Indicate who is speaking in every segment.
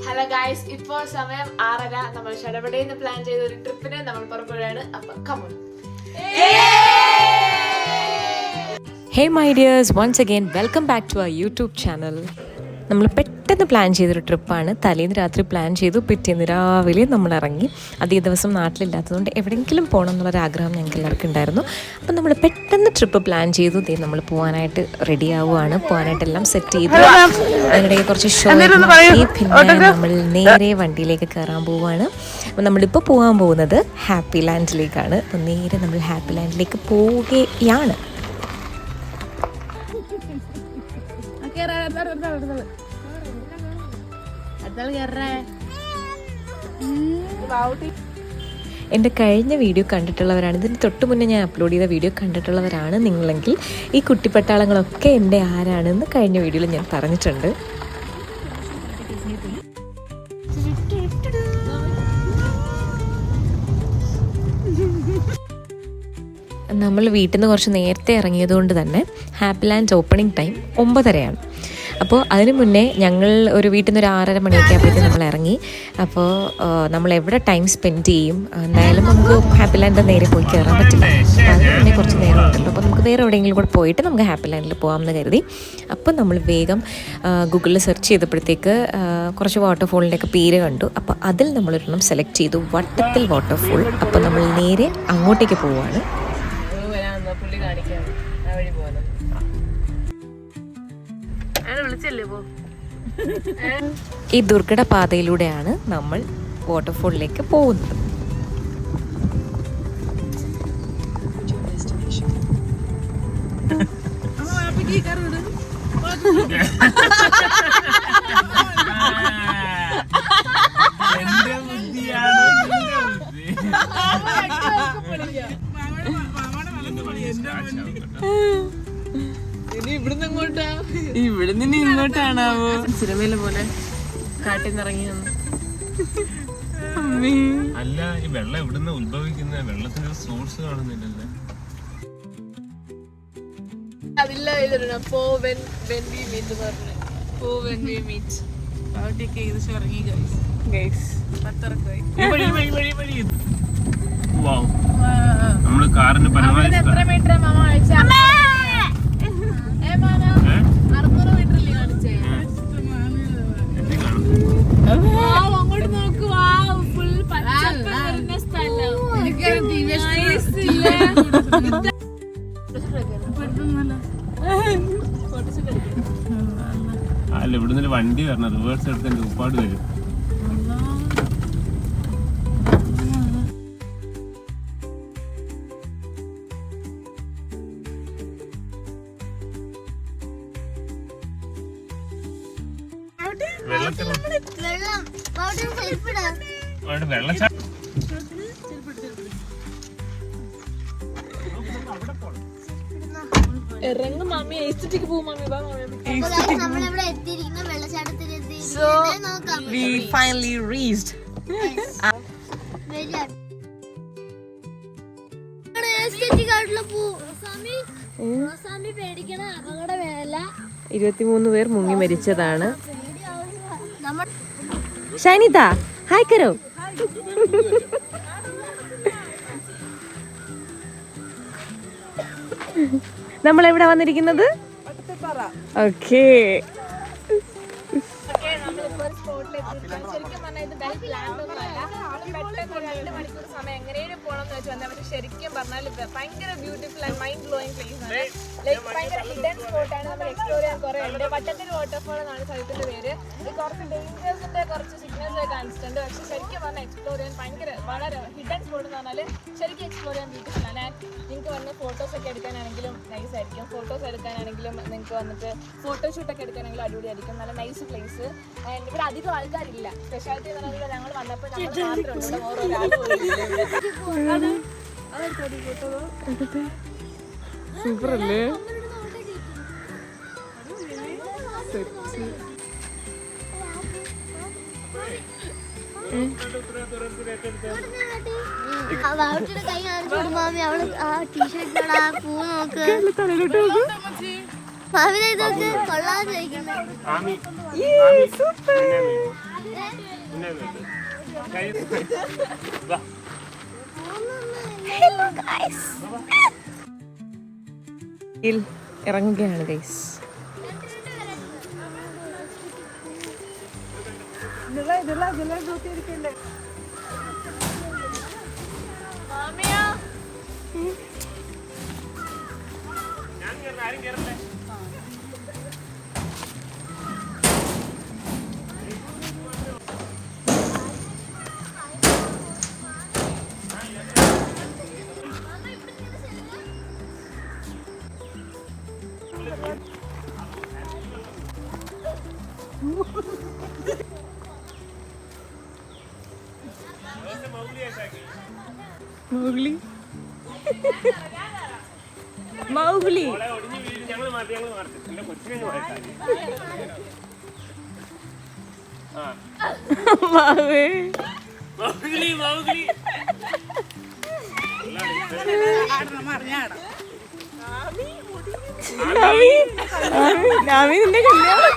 Speaker 1: Hello guys, ഇപ്പോൾ സമയം 6:30. നമ്മൾ ഷടപടയിൽ നിന്ന് പ്ലാൻ ചെയ്ത ഒരു ട്രിപ്പിന് നമ്മൾ പുറപ്പെടുകയാണ്. അപ്പൊ come on.
Speaker 2: Hey my dears, once again welcome back to our YouTube channel. നമ്മൾ പെട്ടെന്ന് പ്ലാൻ ചെയ്തൊരു ട്രിപ്പാണ്. തലേന്ന് രാത്രി പ്ലാൻ ചെയ്തു, പിറ്റേന്ന് രാവിലെ നമ്മൾ ഇറങ്ങി. അതേ ദിവസം നാട്ടിലില്ലാത്തതുകൊണ്ട് എവിടെയെങ്കിലും പോകണം എന്നുള്ളൊരാഗ്രഹം ഞങ്ങൾക്ക് എല്ലാവർക്കും ഉണ്ടായിരുന്നു. അപ്പം നമ്മൾ പെട്ടെന്ന് ട്രിപ്പ് പ്ലാൻ ചെയ്തു. നമ്മൾ പോകാനായിട്ട് റെഡി ആവുകയാണ്, പോകാനായിട്ടെല്ലാം സെറ്റ് ചെയ്തു. അതിനിടയിൽ കുറച്ച് ഷോ പിന്നെ നമ്മൾ നേരെ വണ്ടിയിലേക്ക് കയറാൻ പോവുകയാണ്. അപ്പം നമ്മളിപ്പോൾ പോകാൻ പോകുന്നത് ഹാപ്പി ലാൻഡിലേക്കാണ്. അപ്പം നേരെ നമ്മൾ ഹാപ്പി ലാൻഡിലേക്ക് പോവുകയാണ്. എൻ്റെ കഴിഞ്ഞ വീഡിയോ കണ്ടിട്ടുള്ളവരാണ്, ഇതിന് തൊട്ട് മുന്നേ ഞാൻ അപ്ലോഡ് ചെയ്ത വീഡിയോ കണ്ടിട്ടുള്ളവരാണ് നിങ്ങളെങ്കിൽ ഈ കുട്ടിപ്പട്ടാളങ്ങളൊക്കെ എൻ്റെ ആരാണെന്ന് കഴിഞ്ഞ വീഡിയോയിൽ ഞാൻ പറഞ്ഞിട്ടുണ്ട്. നമ്മൾ വീട്ടിൽ നിന്ന് കുറച്ച് നേരത്തെ ഇറങ്ങിയതുകൊണ്ട് തന്നെ ഹാപ്പി ലാൻഡ് ഓപ്പണിംഗ് ടൈം 9:30 അപ്പോൾ അതിന് മുന്നേ ഞങ്ങൾ ഒരു വീട്ടിൽ നിന്ന് ഒരു 6:30 മണിയൊക്കെ ആകുമ്പോഴത്തേക്കും നമ്മൾ ഇറങ്ങി. അപ്പോൾ നമ്മൾ എവിടെ ടൈം സ്പെൻഡ് ചെയ്യും, എന്തായാലും നമുക്ക് ഹാപ്പി ലാൻഡ് നേരെ പോയി കയറാൻ പറ്റില്ല. അപ്പോൾ അതിന് മുന്നേ കുറച്ച് നേരം ഉണ്ടല്ലോ, അപ്പോൾ നമുക്ക് വേറെ എവിടെയെങ്കിലും കൂടെ പോയിട്ട് നമുക്ക് ഹാപ്പി ലാൻഡിൽ പോകാമെന്ന് കരുതി. അപ്പോൾ നമ്മൾ വേഗം ഗൂഗിളിൽ സെർച്ച് ചെയ്തപ്പോഴത്തേക്ക് കുറച്ച് വാട്ടർഫോളിൻ്റെയൊക്കെ പേര് കണ്ടു. അപ്പോൾ അതിൽ നമ്മളൊരെണ്ണം സെലക്ട് ചെയ്തു, വട്ടത്തിൽ വാട്ടർഫോൾ. അപ്പോൾ നമ്മൾ നേരെ അങ്ങോട്ടേക്ക് പോവുകയാണ്. ഈ ദുർഘട പാതയിലൂടെയാണ് നമ്മൾ വാട്ടർഫോളിലേക്ക് പോകുന്നത്.
Speaker 1: ഇവിടുന്ന് ഇങ്ങോട്ടാണാവോ സിനിമയിലെ പോലെ കാട്ടിൽ നിന്ന് ഇറങ്ങി വന്നു.
Speaker 3: അല്ല, ഈ വെള്ളം ഇവിടുന്ന് ഉത്ഭവിക്കുന്ന വെള്ളത്തിന്റെ സോഴ്സ് കാണുന്നില്ലല്ലേ?
Speaker 1: അതില്ല എഴുതണം
Speaker 3: നമ്മള് കാറിന് പരമാവധി
Speaker 1: എത്ര മീറ്റർ മാമ അയച്ചാ? 600 മീറ്ററിൽ കാണിച്ചേ. അങ്ങോട്ട് നോക്കുക, ഫുൾ പച്ചപ്പ് നിറഞ്ഞ സ്ഥലം.
Speaker 3: അല്ല, ഇവിടുന്ന് വണ്ടി വരണം, റിവേഴ്സ് എടുത്ത് എന്റെ ഉപ്പാട് വരും.
Speaker 1: ഇറങ്ങും മമ്മി, എസ്റ്റിക്ക് പോകും mummy.
Speaker 2: So we finally reached.
Speaker 4: പേടിക്കണ അപകട വേല.
Speaker 2: 23 പേർ മുങ്ങി മരിച്ചതാണ്. ഷൈനിത ഹായ് കരോ. നമ്മൾ എവിടെ വന്നിരിക്കുന്നത്? ഓക്കേ,
Speaker 1: ശരിക്കും പറഞ്ഞാൽ ഇത് വെൽ പ്ലാൻഡ് ഒന്നുമല്ല. പെട്ടെന്ന് 2 മണിക്കൂർ സമയം എങ്ങനെയും പോകണം എന്ന് വെച്ച് വന്നാൽ, പക്ഷെ ശരിക്കും പറഞ്ഞാൽ ഭയങ്കര beautiful and mind blowing place ആണ്. ലൈക്ക് ഭയങ്കര ഹിഡൻ സ്പോട്ടാണ്. നമ്മൾ എക്സ്പ്ലോർ ചെയ്യാൻ കുറെ ഉണ്ട്. വട്ടത്തിൽ വാട്ടർഫോൾ എന്നാണ് സ്ഥലത്തിന്റെ പേര്. ഈ കുറച്ച് ഡേഞ്ചേഴ്സിന്റെ കുറച്ച് സിഗ്നൽസ് ഒക്കെ കാണിച്ചിട്ടുണ്ട്. പക്ഷെ ശരിക്കും പറഞ്ഞാൽ എക്സ്പ്ലോർ ചെയ്യാൻ ഭയങ്കര വളരെ ഹിഡൻ സ്പോട്ട് എന്ന് പറഞ്ഞാൽ ശരിക്കും എക്സ്പ്ലോർ ചെയ്യാൻ ബ്യൂട്ടിഫുൾ ആണ്. നിങ്ങൾക്ക് വന്ന് ഫോട്ടോസ് ഒക്കെ എടുക്കാനാണെങ്കിലും നൈസ് ആയിരിക്കും. ഫോട്ടോസ് എടുക്കാനാണെങ്കിലും നിങ്ങൾക്ക് വന്നിട്ട് ഫോട്ടോഷൂട്ടൊക്കെ എടുക്കാനാണെങ്കിലും അടിപൊളിയായിരിക്കും. നല്ല നൈസ് പ്ലേസ്. ഇവിടെ അധികം ആൾക്കാരില്ല. സ്പെഷ്യാലിറ്റി എന്ന് പറഞ്ഞാൽ ഞങ്ങൾ വന്നപ്പോൾ ഞങ്ങൾ മാത്രമുണ്ട്, ഇവിടെ ഓരോ ഒരാൾ
Speaker 2: സൂപ്പർ അല്ലേ?
Speaker 4: കൈ കാണിച്ചു മാമി, അവള് ആ ടീഷർട്ടിനോട് ആ പൂ നോക്ക്. മാമിനെ ഇതൊക്കെ കൊള്ളാൻ ചോദിക്കുന്നത്.
Speaker 2: ഇറങ്ങുകയാണ് ഗൈസ്. മൗഗ്ലി മൗഗ്ലി നിന്റെ കല്യാണം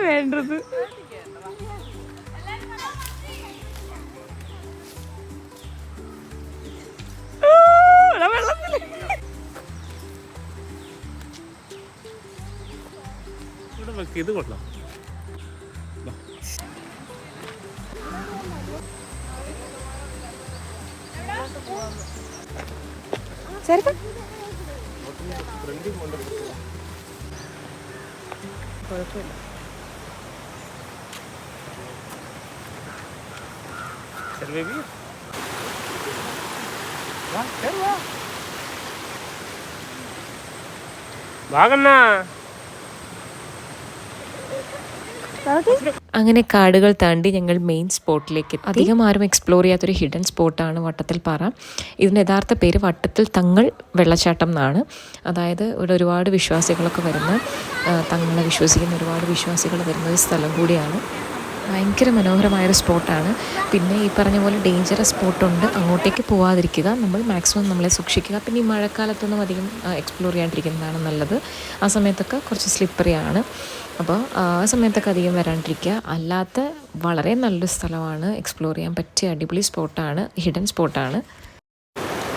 Speaker 2: വേണ്ടത്.
Speaker 3: ഇത് കൊള്ളാം.
Speaker 2: കുഴപ്പമില്ല. അങ്ങനെ കാടുകൾ താണ്ടി ഞങ്ങൾ മെയിൻ സ്പോട്ടിലേക്ക് എത്തി. അധികം ആരും എക്സ്പ്ലോർ ചെയ്യാത്തൊരു ഹിഡൻ സ്പോട്ടാണ് വട്ടത്തിൽ പാറ. ഇതിൻ്റെ യഥാർത്ഥ പേര് വട്ടത്തിൽ തങ്ങൾ വെള്ളച്ചാട്ടം എന്നാണ്. അതായത് ഇവിടെ ഒരുപാട് വിശ്വാസികളൊക്കെ വരുന്ന, തങ്ങളെ വിശ്വസിക്കുന്ന ഒരുപാട് വിശ്വാസികൾ വരുന്ന ഒരു സ്ഥലം കൂടിയാണ്. ഭയങ്കര മനോഹരമായൊരു സ്പോട്ടാണ്. പിന്നെ ഈ പറഞ്ഞ പോലെ ഡേഞ്ചറസ് സ്പോട്ടുണ്ട്, അങ്ങോട്ടേക്ക് പോവാതിരിക്കുക. നമ്മൾ മാക്സിമം നമ്മളെ സൂക്ഷിക്കുക. പിന്നെ ഈ മഴക്കാലത്തൊന്നും അധികം എക്സ്പ്ലോർ ചെയ്യാണ്ടിരിക്കുന്നതാണ് നല്ലത്. ആ സമയത്തൊക്കെ കുറച്ച് സ്ലിപ്പറിയാണ്. അപ്പോൾ ആ സമയത്തൊക്കെ അധികം വരാണ്ടിരിക്കുക. അല്ലാത്ത വളരെ നല്ലൊരു സ്ഥലമാണ്, എക്സ്പ്ലോർ ചെയ്യാൻ പറ്റിയ അടിപൊളി സ്പോട്ടാണ്, ഹിഡൻ സ്പോട്ടാണ്.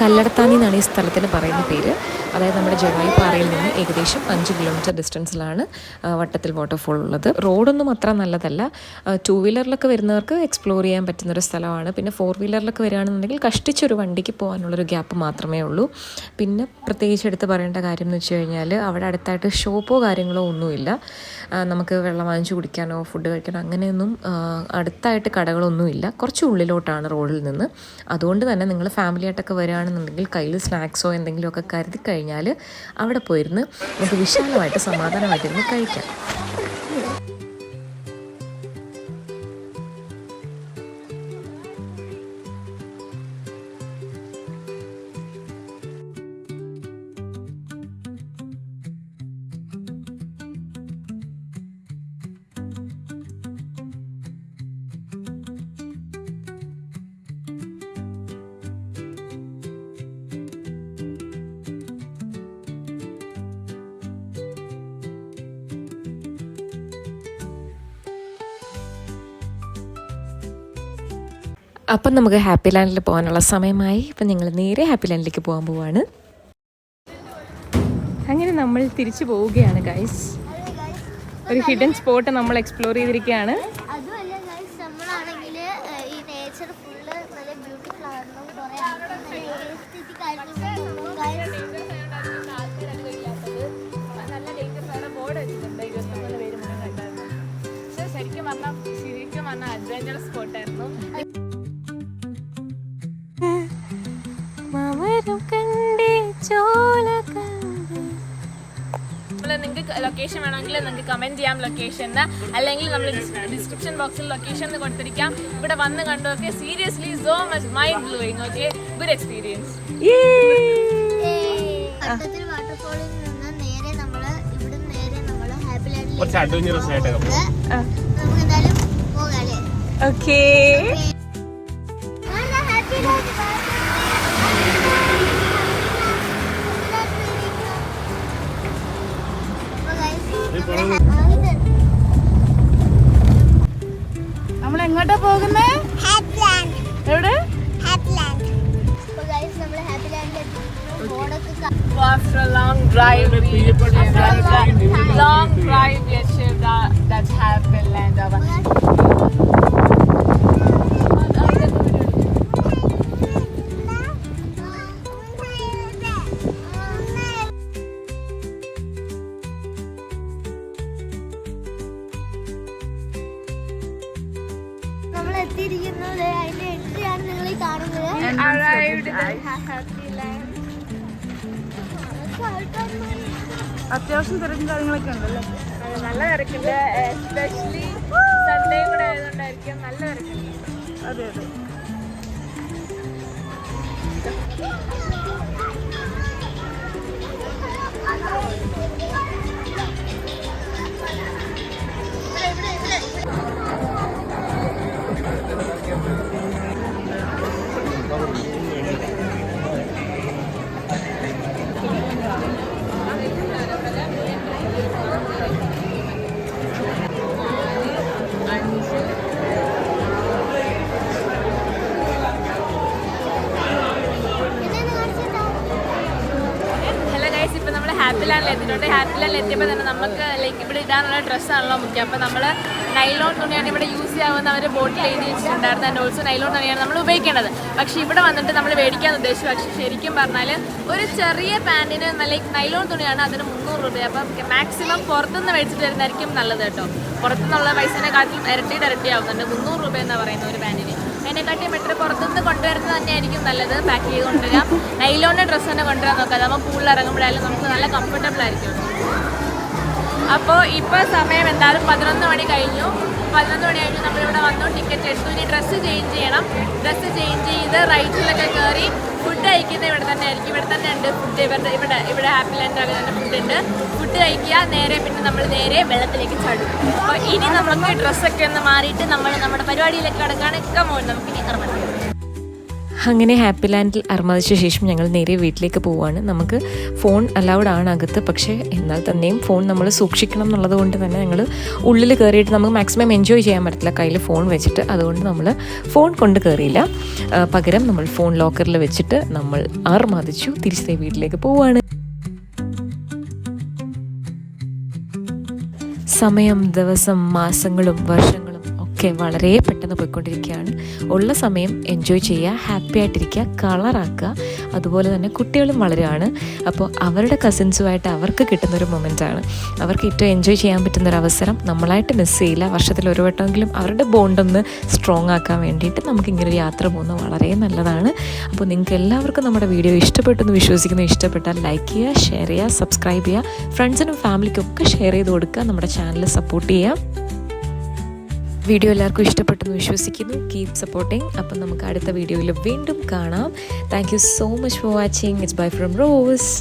Speaker 2: കല്ലടത്താനി എന്നാണ് ഈ സ്ഥലത്തിന് പറയുന്ന പേര്. അതായത് നമ്മുടെ ജവായി പാറയിൽ നിന്ന് ഏകദേശം 5 കിലോമീറ്റർ ഡിസ്റ്റൻസിലാണ് വട്ടത്തിൽ വാട്ടർഫോൾ ഉള്ളത്. റോഡൊന്നും അത്ര നല്ലതല്ല. 2 വീലറിലൊക്കെ വരുന്നവർക്ക് എക്സ്പ്ലോർ ചെയ്യാൻ പറ്റുന്നൊരു സ്ഥലമാണ്. പിന്നെ 4 വീലറിലൊക്കെ വരികയാണെന്നുണ്ടെങ്കിൽ കഷ്ടിച്ചൊരു വണ്ടിക്ക് പോകാനുള്ളൊരു ഗ്യാപ്പ് മാത്രമേ ഉള്ളൂ. പിന്നെ പ്രത്യേകിച്ച് എടുത്ത് പറയേണ്ട കാര്യം എന്ന് വെച്ച് കഴിഞ്ഞാൽ അവിടെ അടുത്തായിട്ട് ഷോപ്പോ കാര്യങ്ങളോ ഒന്നുമില്ല. നമുക്ക് വെള്ളം വാങ്ങിച്ച് കുടിക്കാനോ ഫുഡ് കഴിക്കാനോ അങ്ങനെയൊന്നും അടുത്തായിട്ട് കടകളൊന്നുമില്ല. കുറച്ച് ഉള്ളിലോട്ടാണ് റോഡിൽ നിന്ന്. അതുകൊണ്ട് തന്നെ നിങ്ങൾ ഫാമിലിയായിട്ടൊക്കെ വരികയാണെന്നുണ്ടെങ്കിൽ കയ്യിൽ സ്നാക്സോ എന്തെങ്കിലുമൊക്കെ കരുതി കഴിഞ്ഞാൽ അവിടെ പോയിരുന്ന് നമുക്ക് വിശാലമായിട്ട് സമാധാനമായിട്ടിരുന്ന് കഴിക്കാം. അപ്പം നമുക്ക് ഹാപ്പി ലാൻഡിൽ പോകാനുള്ള സമയമായി. ഇപ്പം ഞങ്ങൾ നേരെ ഹാപ്പി ലാൻഡിലേക്ക് പോകാൻ പോവാണ്. അങ്ങനെ നമ്മൾ തിരിച്ചു പോവുകയാണ് ഗൈസ്. ഒരു ഹിഡൻ സ്പോട്ട് നമ്മൾ എക്സ്പ്ലോർ ചെയ്തിരിക്കുകയാണ്.
Speaker 4: അതുമല്ല ഗൈസ്, നമ്മളാണെങ്കിൽ ഈ നേച്ചർ ഫുള്ള് നല്ല ബ്യൂട്ടിഫുൾ ആയിരുന്നു. കുറേ
Speaker 1: ശരിക്കും പറഞ്ഞാൽ അഡ്വഞ്ചറസ് സ്പോട്ടായിരുന്നു. നിങ്ങൾക്ക് ലൊക്കേഷൻ വേണമെങ്കിൽ നിങ്ങൾക്ക് കമൻറ്റ് ചെയ്യാം ലൊക്കേഷന്, അല്ലെങ്കിൽ നമ്മൾ ഡിസ്ക്രിപ്ഷൻ ബോക്സിൽ ലൊക്കേഷൻ കൊടുത്തിരിക്കാം. ഇവിടെ വന്ന് കണ്ടോക്കെ. Seriously so much mind blowing. Okay, good experience.
Speaker 4: വാട്ടർഫോളിൽ നിന്ന് നേരെ നമ്മൾ ഹാപ്പി ലാൻഡിൽ
Speaker 3: കുറച്ച് അഡ്വഞ്ചറസ് ആയിട്ട്
Speaker 4: നമുക്ക് എന്തായാലും പോകാം.
Speaker 2: ഓക്കേ.
Speaker 1: നമ്മൾ എങ്ങോട്ടാ പോകുന്നേ? എവിടെ? After a long drive, we achieved that happy land of
Speaker 4: നമ്മൾ എത്തിയിരിക്കുന്നത് അതിന്റെ എൻട്രിയാണ് നിങ്ങൾ ഈ കാണുന്നത്.
Speaker 1: arrived at happy land. അത്യാവശ്യം തിരക്കും കാര്യങ്ങളൊക്കെ ഉണ്ടല്ലേ? നല്ല തിരക്കുണ്ട്, എസ്പെഷ്യലി സൺഡേ കൂടെ ആയതുകൊണ്ടായിരിക്കും നല്ല തിരക്കുണ്ട്. അതെ അതെ. ഹാപ്പി ലാൻഡിൽ എത്തിയിട്ടുണ്ട്. ഹാപ്പി ലാൻഡിൽ എത്തിയപ്പോൾ തന്നെ നമുക്ക് ലൈക്ക് ഇവിടെ ഇടാനുള്ള ഡ്രസ്സാണല്ലോ മുഖ്യം. അപ്പോൾ നമ്മൾ നൈലോൺ തുണിയാണ് ഇവിടെ യൂസ് ചെയ്യാവുന്ന അവർ ബോട്ടിൽ എഴുതി വെച്ചിട്ടുണ്ടായിരുന്നു. ആൻഡ് ഓൾസോ നൈലോൺ തുണിയാണ് നമ്മൾ ഉപയോഗിക്കേണ്ടത്. പക്ഷേ ഇവിടെ വന്നിട്ട് നമ്മൾ മേടിക്കാൻ ഉദ്ദേശിച്ചു. പക്ഷേ ശരിക്കും പറഞ്ഞാൽ ഒരു ചെറിയ പാൻറ്റിന് ലൈക്ക് നൈലോൺ തുണിയാണ്, അതിന് 300 രൂപ. അപ്പം മാക്സിമം പുറത്തുനിന്ന് മേടിച്ചിട്ട് വരുന്നതായിരിക്കും നല്ലത് കേട്ടോ. പുറത്തുനിന്നുള്ള പൈസേനെക്കാട്ടിലും ഇരട്ടിയാവുന്നുണ്ട്. 300 രൂപ എന്നാണ് പറയുന്നത് ഒരു പാൻറ്റിന്. അതിനെക്കാട്ടി ബെറ്റർ പുറത്തുനിന്ന് കൊണ്ടുവരുന്നത് തന്നെയായിരിക്കും നല്ലത്. പാക്ക് ചെയ്ത് കൊണ്ടുവരാം. നൈലോണിൻ്റെ ഡ്രസ്സ് തന്നെ കൊണ്ടുവരാൻ നോക്കാം. നമ്മൾ പൂളിൽ ഇറങ്ങുമ്പോഴായാലും നമുക്ക് നല്ല കംഫർട്ടബിൾ ആയിരിക്കും. അപ്പോൾ ഇപ്പോൾ സമയം എന്തായാലും 11 മണി കഴിഞ്ഞു. 11 മണി കഴിഞ്ഞ് നമ്മളിവിടെ വന്നു, ടിക്കറ്റ് എടുത്തു. ഇനി ഡ്രസ്സ് ചേഞ്ച് ചെയ്യണം. ഡ്രസ്സ് ചേഞ്ച് ചെയ്ത് റൈറ്റിലൊക്കെ കയറി ഫുഡ് കഴിക്കുന്നത് ഇവിടെ തന്നെ ആയിരിക്കും. ഇവിടെ തന്നെ ഉണ്ട് ഫുഡ്. ഇവിടെ ഹാപ്പി ലാൻഡിലൊക്കെ തന്നെ ഫുഡ് ഉണ്ട്. ഫുഡ് കഴിക്കുക, നേരെ പിന്നെ നമ്മൾ നേരെ വെള്ളത്തിലേക്ക് ചാടും. അപ്പോൾ ഇനി നമുക്ക് ഡ്രസ്സൊക്കെ ഒന്ന് മാറിയിട്ട് നമ്മൾ നമ്മുടെ പരിപാടിയിലേക്ക് കടക്കാനൊക്കെ പോകും. നമുക്ക് ഇനി ഇറങ്ങണം.
Speaker 2: അങ്ങനെ ഹാപ്പി ലാൻഡിൽ അർമാദിച്ച ശേഷം ഞങ്ങൾ നേരെ വീട്ടിലേക്ക് പോവുകയാണ്. നമുക്ക് ഫോൺ അലൗഡ് ആണ് അകത്ത്, പക്ഷേ എന്നാൽ തന്നെയും ഫോൺ നമ്മൾ സൂക്ഷിക്കണം എന്നുള്ളത് കൊണ്ട് തന്നെ ഞങ്ങൾ ഉള്ളിൽ കയറിയിട്ട് നമുക്ക് മാക്സിമം എൻജോയ് ചെയ്യാൻ പറ്റില്ല കയ്യിൽ ഫോൺ വെച്ചിട്ട്. അതുകൊണ്ട് നമ്മൾ ഫോൺ കൊണ്ട് കയറിയില്ല. പകരം നമ്മൾ ഫോൺ ലോക്കറിൽ വെച്ചിട്ട് നമ്മൾ അർമാദിച്ചു തിരിച്ച് വീട്ടിലേക്ക് പോവുകയാണ്. സമയം, ദിവസം, മാസങ്ങളും വർഷങ്ങളും ഒക്കെ വളരെ പെട്ടെന്ന് പോയിക്കൊണ്ടിരിക്കുകയാണ്. ഉള്ള സമയം എൻജോയ് ചെയ്യുക, ഹാപ്പി ആയിട്ടിരിക്കുക, കളറാക്കുക. അതുപോലെ തന്നെ കുട്ടികളും വളരുകയാണ്. അപ്പോൾ അവരുടെ കസിൻസുമായിട്ട് അവർക്ക് കിട്ടുന്നൊരു മൊമെൻ്റാണ്. അവർക്ക് ഏറ്റവും എൻജോയ് ചെയ്യാൻ പറ്റുന്നൊരവസരം നമ്മളായിട്ട് മിസ് ചെയ്യില്ല. വർഷത്തിൽ ഒരു വട്ടമെങ്കിലും അവരുടെ ബോണ്ടൊന്ന് സ്ട്രോങ് ആക്കാൻ വേണ്ടിയിട്ട് നമുക്കിങ്ങനൊരു യാത്ര പോകുന്നത് വളരെ നല്ലതാണ്. അപ്പോൾ നിങ്ങൾക്ക് എല്ലാവർക്കും നമ്മുടെ വീഡിയോ ഇഷ്ടപ്പെട്ടെന്ന് വിശ്വസിക്കുന്നു. ഇഷ്ടപ്പെട്ടാൽ ലൈക്ക് ചെയ്യുക, ഷെയർ ചെയ്യുക, സബ്സ്ക്രൈബ് ചെയ്യുക, ഫ്രണ്ട്സിനും ഫാമിലിക്കും ഒക്കെ ഷെയർ ചെയ്ത് കൊടുക്കുക. നമ്മുടെ ചാനൽ സപ്പോർട്ട് ചെയ്യുക. വീഡിയോ എല്ലാവർക്കും ഇഷ്ടപ്പെട്ടെന്ന് വിശ്വസിക്കുന്നു. Keep supporting. അപ്പം നമുക്ക് അടുത്ത വീഡിയോയിൽ വീണ്ടും കാണാം. Thank you so much for watching. It's bye from rose.